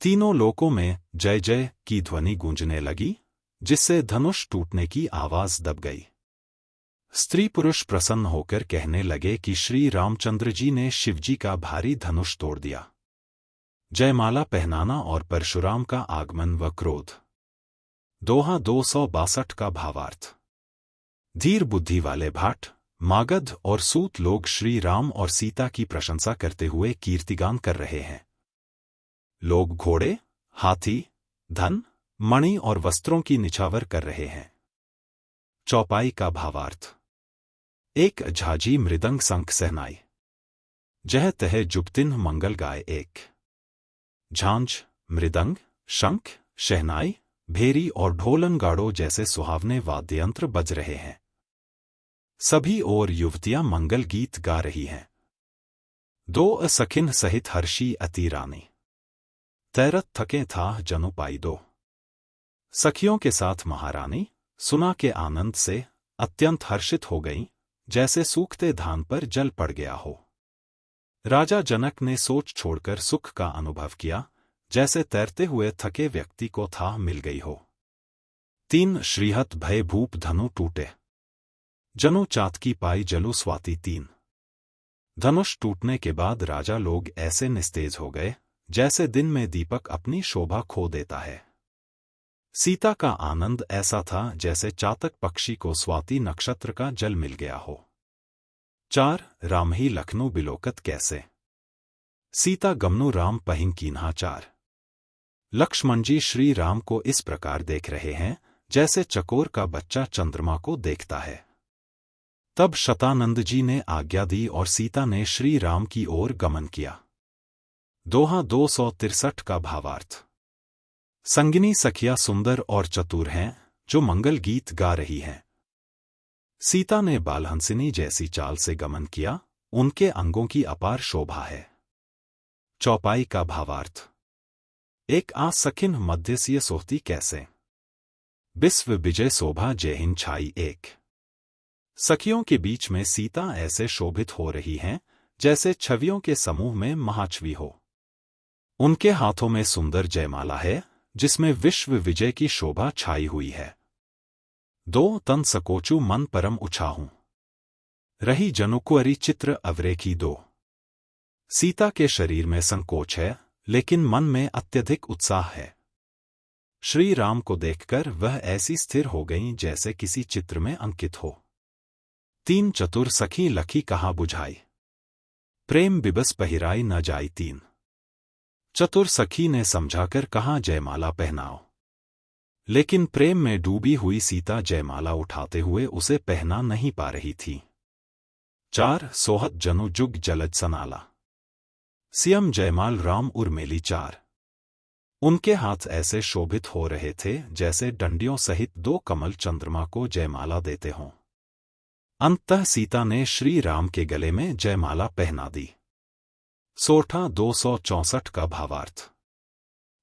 तीनों लोकों में जय जय की ध्वनि गूंजने लगी, जिससे धनुष टूटने की आवाज दब गई। स्त्री पुरुष प्रसन्न होकर कहने लगे कि श्री रामचंद्र जी ने शिवजी का भारी धनुष तोड़ दिया। जयमाला पहनाना और परशुराम का आगमन व क्रोध। दोहा 262 का भावार्थ। धीर बुद्धि वाले भाट, मागध और सूत लोग श्री राम और सीता की प्रशंसा करते हुए कीर्तिगान कर रहे हैं। लोग घोड़े, हाथी, धन, मणि और वस्त्रों की निछावर कर रहे हैं। चौपाई का भावार्थ। एक झाजी मृदंग शंख सहनाई, जह तह जुगतिन मंगल गाय एक। झांझ, मृदंग, शंख, शहनाई, भेरी और ढोलन गाड़ों जैसे सुहावने वाद्ययंत्र बज रहे हैं। सभी ओर युवतियां मंगल गीत गा रही हैं। दो सखिन सहित हर्षी अति रानी, तैरत थके था जनु पाई दो। सखियों के साथ महारानी सुना के आनंद से अत्यंत हर्षित हो गईं, जैसे सूखते धान पर जल पड़ गया हो। राजा जनक ने सोच छोड़कर सुख का अनुभव किया, जैसे तैरते हुए थके व्यक्ति को था मिल गई हो। तीन श्रीहत भय भूप धनु टूटे, जनु चातकी पाई जलु स्वाति तीन। धनुष टूटने के बाद राजा लोग ऐसे निस्तेज हो गए, जैसे दिन में दीपक अपनी शोभा खो देता है। सीता का आनंद ऐसा था जैसे चातक पक्षी को स्वाति नक्षत्र का जल मिल गया हो। चार राम ही लखनऊ बिलोकत कैसे, सीता गमनु राम पहिं कीन्हा चार। लक्ष्मण जी श्री राम को इस प्रकार देख रहे हैं, जैसे चकोर का बच्चा चंद्रमा को देखता है। तब शतानंद जी ने आज्ञा दी और सीता ने श्री राम की ओर गमन किया। दोहा 263 का भावार्थ। संगिनी सखिया सुंदर और चतुर हैं, जो मंगल गीत गा रही हैं। सीता ने बालहंसिनी जैसी चाल से गमन किया, उनके अंगों की अपार शोभा है। चौपाई का भावार्थ। एक आ सखिन मध्यसीय सोहती कैसे, विश्व विजय शोभा जयहिन छाई एक। सखियों के बीच में सीता ऐसे शोभित हो रही हैं, जैसे छवियों के समूह में महाछवि हो। उनके हाथों में सुंदर जयमाला है, जिसमें विश्व विजय की शोभा छाई हुई है। दो तन सकोचू मन परम उछाहूं, रही जनुकुअरी चित्र अवरेखी दो। सीता के शरीर में संकोच है, लेकिन मन में अत्यधिक उत्साह है। श्री राम को देखकर वह ऐसी स्थिर हो गईं जैसे किसी चित्र में अंकित हो। तीन चतुर सखी लखी कहा बुझाई, प्रेम बिबस पहिराई न जाई तीन। चतुर सखी ने समझाकर कहा जयमाला पहनाओ, लेकिन प्रेम में डूबी हुई सीता जयमाला उठाते हुए उसे पहना नहीं पा रही थी। चार सोहत जनु जुग जलज सनाला, सियम जयमाल राम उर्मेली चार। उनके हाथ ऐसे शोभित हो रहे थे जैसे डंडियों सहित दो कमल चंद्रमा को जयमाला देते हों। अंततः सीता ने श्री राम के गले में जयमाला पहना दी। सोठा 264 का भावार्थ।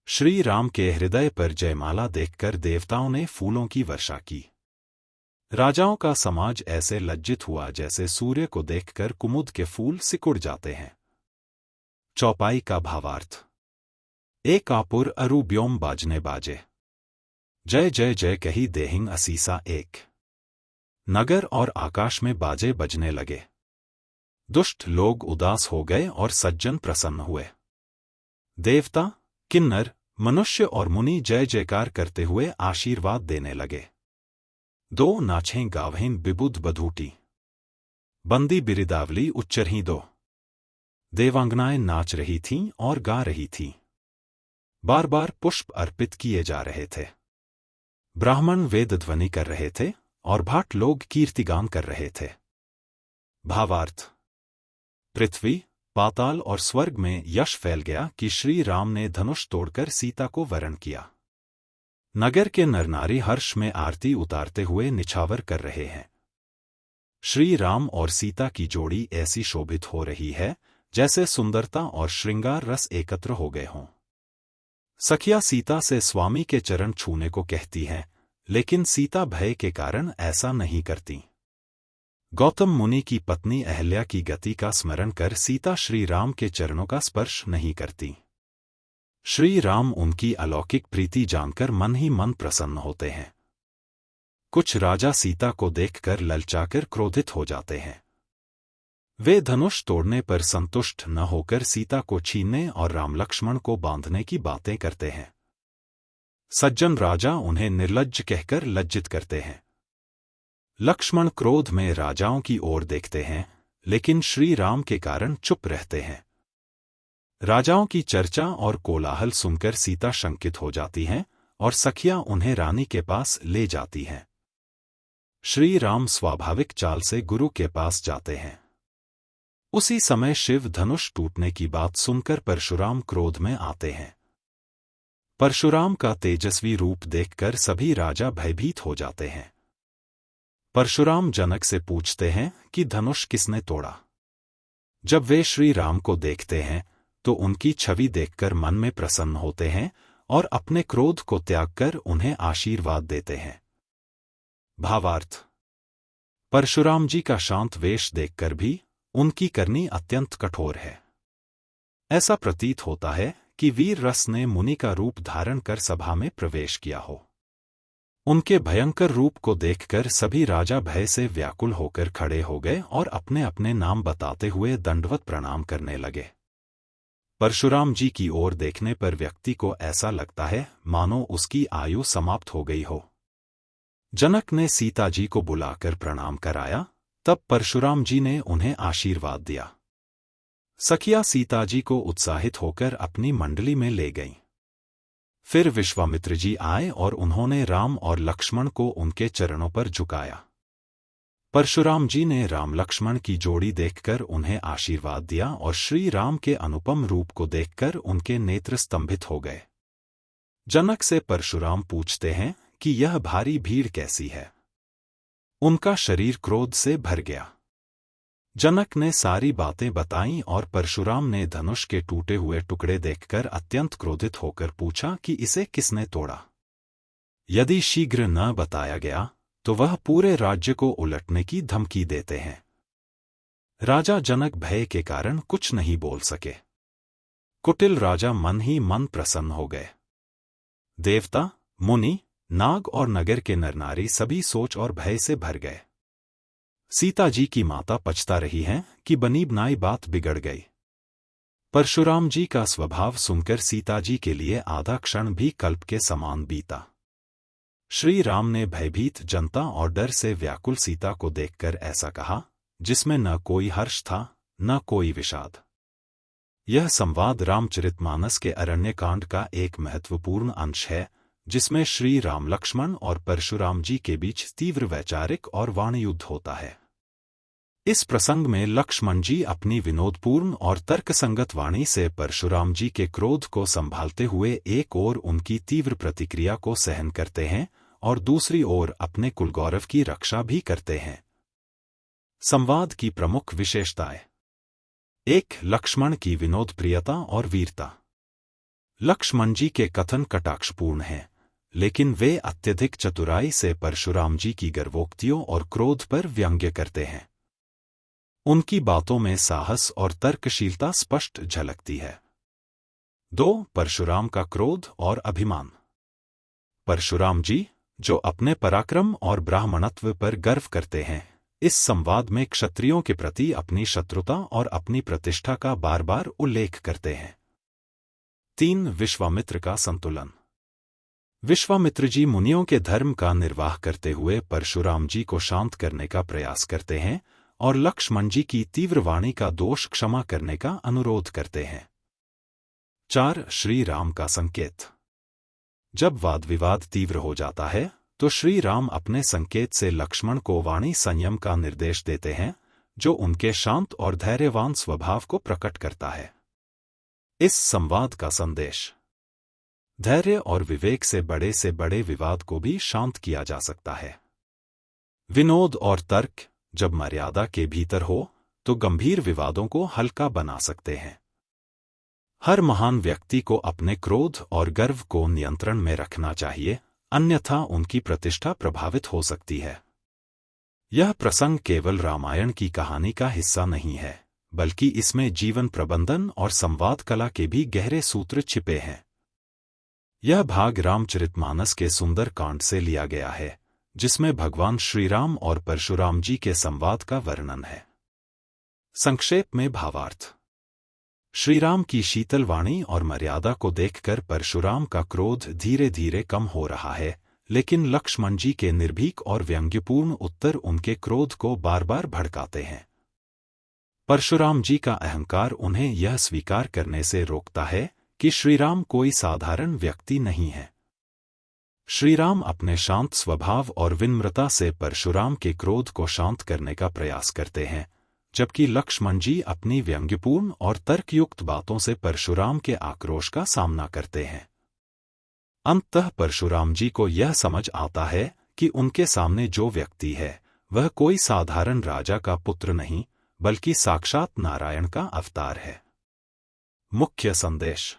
श्री राम के हृदय पर जयमाला देखकर देवताओं ने फूलों की वर्षा की। राजाओं का समाज ऐसे लज्जित हुआ जैसे सूर्य को देखकर कुमुद के फूल सिकुड़ जाते हैं। चौपाई का भावार्थ। एक आपुर अरु ब्योम बाजने बाजे, जय जय जय कही देहिंग असीसा एक। नगर और आकाश में बाजे बजने लगे। दुष्ट लोग उदास हो गए और सज्जन प्रसन्न हुए। देवता, किन्नर, मनुष्य और मुनि जय जयकार करते हुए आशीर्वाद देने लगे। दो नाचें गावें बिबुध बधूटी, बंदी बिरिदावली उच्चरही दो। देवांगनाएं नाच रही थीं और गा रही थीं। बार बार पुष्प अर्पित किए जा रहे थे। ब्राह्मण वेद ध्वनि कर रहे थे और भाट लोग कीर्तिगान कर रहे थे। भावार्थ: पृथ्वी, पाताल और स्वर्ग में यश फैल गया कि श्री राम ने धनुष तोड़कर सीता को वरण किया। नगर के नरनारी हर्ष में आरती उतारते हुए निछावर कर रहे हैं। श्री राम और सीता की जोड़ी ऐसी शोभित हो रही है जैसे सुंदरता और श्रृंगार रस एकत्र हो गए हों। सखिया सीता से स्वामी के चरण छूने को कहती हैं, लेकिन सीता भय के कारण ऐसा नहीं करती। गौतम मुनि की पत्नी अहल्या की गति का स्मरण कर सीता श्री राम के चरणों का स्पर्श नहीं करती। श्री राम उनकी अलौकिक प्रीति जानकर मन ही मन प्रसन्न होते हैं। कुछ राजा सीता को देखकर ललचाकर क्रोधित हो जाते हैं। वे धनुष तोड़ने पर संतुष्ट न होकर सीता को छीनने और राम लक्ष्मण को बांधने की बातें करते हैं। सज्जन राजा उन्हें निर्लज्ज कहकर लज्जित करते हैं। लक्ष्मण क्रोध में राजाओं की ओर देखते हैं, लेकिन श्री राम के कारण चुप रहते हैं। राजाओं की चर्चा और कोलाहल सुनकर सीता शंकित हो जाती हैं और सखियां उन्हें रानी के पास ले जाती हैं। श्री राम स्वाभाविक चाल से गुरु के पास जाते हैं। उसी समय शिव धनुष टूटने की बात सुनकर परशुराम क्रोध में आते हैं। परशुराम का तेजस्वी रूप देखकर सभी राजा भयभीत हो जाते हैं। परशुराम जनक से पूछते हैं कि धनुष किसने तोड़ा। जब वे श्री राम को देखते हैं तो उनकी छवि देखकर मन में प्रसन्न होते हैं और अपने क्रोध को त्याग कर उन्हें आशीर्वाद देते हैं। भावार्थ: परशुराम जी का शांत वेश देखकर भी उनकी करनी अत्यंत कठोर है। ऐसा प्रतीत होता है कि वीर रस ने मुनि का रूप धारण कर सभा में प्रवेश किया हो। उनके भयंकर रूप को देखकर सभी राजा भय से व्याकुल होकर खड़े हो गए और अपने अपने नाम बताते हुए दंडवत प्रणाम करने लगे। परशुराम जी की ओर देखने पर व्यक्ति को ऐसा लगता है मानो उसकी आयु समाप्त हो गई हो। जनक ने सीता जी को बुलाकर प्रणाम कराया, तब परशुराम जी ने उन्हें आशीर्वाद दिया। सखिया सीता जी को उत्साहित होकर अपनी मंडली में ले गईं। फिर विश्वामित्र जी आए और उन्होंने राम और लक्ष्मण को उनके चरणों पर झुकाया। परशुराम जी ने राम लक्ष्मण की जोड़ी देखकर उन्हें आशीर्वाद दिया और श्री राम के अनुपम रूप को देखकर उनके नेत्र स्तंभित हो गए। जनक से परशुराम पूछते हैं कि यह भारी भीड़ कैसी है। उनका शरीर क्रोध से भर गया। जनक ने सारी बातें बताईं और परशुराम ने धनुष के टूटे हुए टुकड़े देखकर अत्यंत क्रोधित होकर पूछा कि इसे किसने तोड़ा। यदि शीघ्र न बताया गया तो वह पूरे राज्य को उलटने की धमकी देते हैं। राजा जनक भय के कारण कुछ नहीं बोल सके। कुटिल राजा मन ही मन प्रसन्न हो गए। देवता, मुनि, नाग और नगर के नरनारी सभी सोच और भय से भर गए। सीता जी की माता पछता रही हैं कि बनी बनाई बात बिगड़ गई। परशुराम जी का स्वभाव सुनकर सीता जी के लिए आधा क्षण भी कल्प के समान बीता। श्री राम ने भयभीत जनता और डर से व्याकुल सीता को देखकर ऐसा कहा, जिसमें न कोई हर्ष था न कोई विषाद। यह संवाद रामचरितमानस के अरण्यकांड का एक महत्वपूर्ण अंश है, जिसमें श्री राम लक्ष्मण और परशुराम जी के बीच तीव्र वैचारिक और वाणी युद्ध होता है। इस प्रसंग में लक्ष्मण जी अपनी विनोदपूर्ण और तर्कसंगत वाणी से परशुराम जी के क्रोध को संभालते हुए एक ओर उनकी तीव्र प्रतिक्रिया को सहन करते हैं और दूसरी ओर अपने कुलगौरव की रक्षा भी करते हैं। संवाद की प्रमुख विशेषताएं: 1. लक्ष्मण की विनोदप्रियता और वीरता। लक्ष्मण जी के कथन कटाक्षपूर्ण हैं, लेकिन वे अत्यधिक चतुराई से परशुराम जी की गर्वोक्तियों और क्रोध पर व्यंग्य करते हैं। उनकी बातों में साहस और तर्कशीलता स्पष्ट झलकती है। 2. परशुराम का क्रोध और अभिमान। परशुराम जी, जो अपने पराक्रम और ब्राह्मणत्व पर गर्व करते हैं, इस संवाद में क्षत्रियों के प्रति अपनी शत्रुता और अपनी प्रतिष्ठा का बार बार उल्लेख करते हैं। 3. विश्वामित्र का संतुलन। विश्वामित्र जी मुनियों के धर्म का निर्वाह करते हुए परशुराम जी को शांत करने का प्रयास करते हैं और लक्ष्मण जी की तीव्र वाणी का दोष क्षमा करने का अनुरोध करते हैं। 4. श्री राम का संकेत। जब वाद विवाद तीव्र हो जाता है तो श्री राम अपने संकेत से लक्ष्मण को वाणी संयम का निर्देश देते हैं, जो उनके शांत और धैर्यवान स्वभाव को प्रकट करता है। इस संवाद का संदेश: धैर्य और विवेक से बड़े विवाद को भी शांत किया जा सकता है। विनोद और तर्क जब मर्यादा के भीतर हो तो गंभीर विवादों को हल्का बना सकते हैं। हर महान व्यक्ति को अपने क्रोध और गर्व को नियंत्रण में रखना चाहिए, अन्यथा उनकी प्रतिष्ठा प्रभावित हो सकती है। यह प्रसंग केवल रामायण की कहानी का हिस्सा नहीं है, बल्कि इसमें जीवन प्रबंधन और संवाद कला के भी गहरे सूत्र छिपे हैं। यह भाग रामचरितमानस के सुंदर कांड से लिया गया है, जिसमें भगवान श्रीराम और परशुराम जी के संवाद का वर्णन है। संक्षेप में भावार्थ: श्रीराम की शीतल वाणी और मर्यादा को देखकर परशुराम का क्रोध धीरे धीरे कम हो रहा है, लेकिन लक्ष्मण जी के निर्भीक और व्यंग्यपूर्ण उत्तर उनके क्रोध को बार बार भड़काते हैं। परशुराम जी का अहंकार उन्हें यह स्वीकार करने से रोकता है कि श्रीराम कोई साधारण व्यक्ति नहीं है। श्रीराम अपने शांत स्वभाव और विनम्रता से परशुराम के क्रोध को शांत करने का प्रयास करते हैं, जबकि लक्ष्मण जी अपनी व्यंग्यपूर्ण और तर्कयुक्त बातों से परशुराम के आक्रोश का सामना करते हैं। अंततः परशुराम जी को यह समझ आता है कि उनके सामने जो व्यक्ति है वह कोई साधारण राजा का पुत्र नहीं, बल्कि साक्षात नारायण का अवतार है। मुख्य संदेश: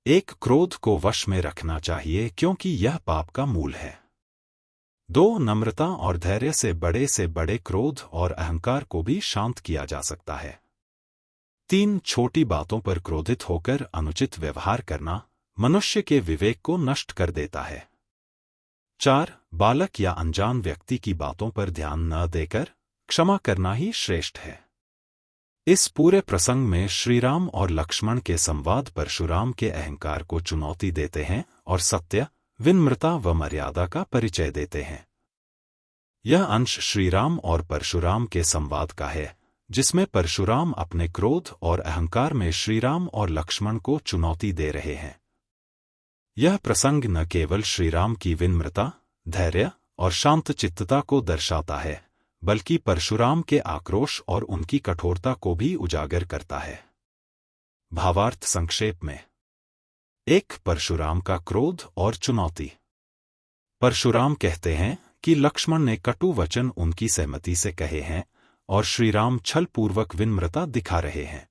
1. क्रोध को वश में रखना चाहिए क्योंकि यह पाप का मूल है। 2. नम्रता और धैर्य से बड़े क्रोध और अहंकार को भी शांत किया जा सकता है। 3. छोटी बातों पर क्रोधित होकर अनुचित व्यवहार करना मनुष्य के विवेक को नष्ट कर देता है। 4. बालक या अनजान व्यक्ति की बातों पर ध्यान न देकर क्षमा करना ही श्रेष्ठ है। इस पूरे प्रसंग में श्रीराम और लक्ष्मण के संवाद परशुराम के अहंकार को चुनौती देते हैं और सत्य, विनम्रता व मर्यादा का परिचय देते हैं। यह अंश श्रीराम और परशुराम के संवाद का है, जिसमें परशुराम अपने क्रोध और अहंकार में श्रीराम और लक्ष्मण को चुनौती दे रहे हैं। यह प्रसंग न केवल श्रीराम की विनम्रता, धैर्य और शांत चित्तता को दर्शाता है, बल्कि परशुराम के आक्रोश और उनकी कठोरता को भी उजागर करता है। भावार्थ संक्षेप में: 1. परशुराम का क्रोध और चुनौती। परशुराम कहते हैं कि लक्ष्मण ने कटु वचन उनकी सहमति से कहे हैं और श्रीराम छलपूर्वक विनम्रता दिखा रहे हैं।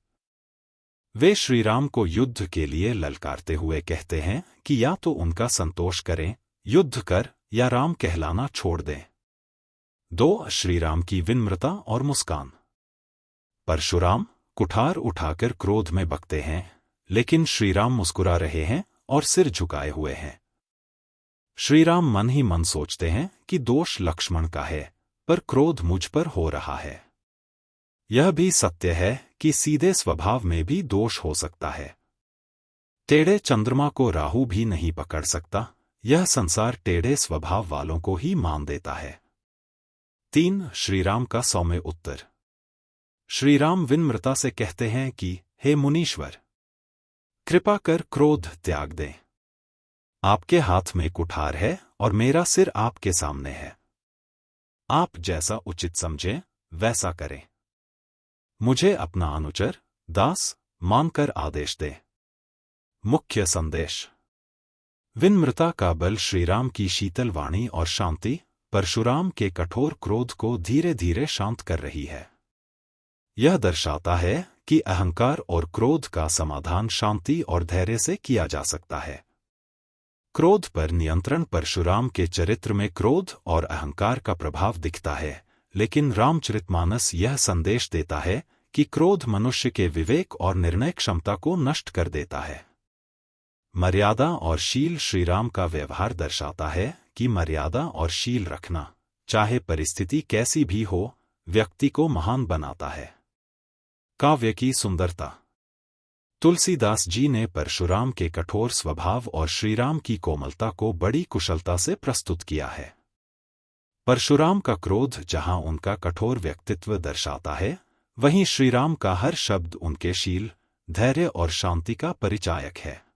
वे श्रीराम को युद्ध के लिए ललकारते हुए कहते हैं कि या तो उनका संतोष करें, युद्ध कर, या राम कहलाना छोड़ दें। 2. श्रीराम की विनम्रता और मुस्कान। परशुराम कुठार उठाकर क्रोध में बकते हैं, लेकिन श्रीराम मुस्कुरा रहे हैं और सिर झुकाए हुए हैं। श्रीराम मन ही मन सोचते हैं कि दोष लक्ष्मण का है, पर क्रोध मुझ पर हो रहा है। यह भी सत्य है कि सीधे स्वभाव में भी दोष हो सकता है। टेढ़े चंद्रमा को राहु भी नहीं पकड़ सकता, यह संसार टेढ़े स्वभाव वालों को ही मान देता है। 3. श्रीराम का सौम्य उत्तर। श्रीराम विनम्रता से कहते हैं कि हे मुनीश्वर, कृपा कर क्रोध त्याग दें। आपके हाथ में कुठार है और मेरा सिर आपके सामने है। आप जैसा उचित समझें वैसा करें। मुझे अपना अनुचर, दास मानकर आदेश दें। मुख्य संदेश: विनम्रता का बल श्रीराम की शीतल वाणी और शांति परशुराम के कठोर क्रोध को धीरे धीरे शांत कर रही है। यह दर्शाता है कि अहंकार और क्रोध का समाधान शांति और धैर्य से किया जा सकता है। क्रोध पर नियंत्रण। परशुराम के चरित्र में क्रोध और अहंकार का प्रभाव दिखता है, लेकिन रामचरितमानस यह संदेश देता है कि क्रोध मनुष्य के विवेक और निर्णय क्षमता को नष्ट कर देता है। मर्यादा और शील। श्रीराम का व्यवहार दर्शाता है कि मर्यादा और शील रखना चाहे परिस्थिति कैसी भी हो, व्यक्ति को महान बनाता है। काव्य की सुंदरता। तुलसीदास जी ने परशुराम के कठोर स्वभाव और श्रीराम की कोमलता को बड़ी कुशलता से प्रस्तुत किया है। परशुराम का क्रोध जहां उनका कठोर व्यक्तित्व दर्शाता है, वहीं श्रीराम का हर शब्द उनके शील, धैर्य और शांति का परिचायक है।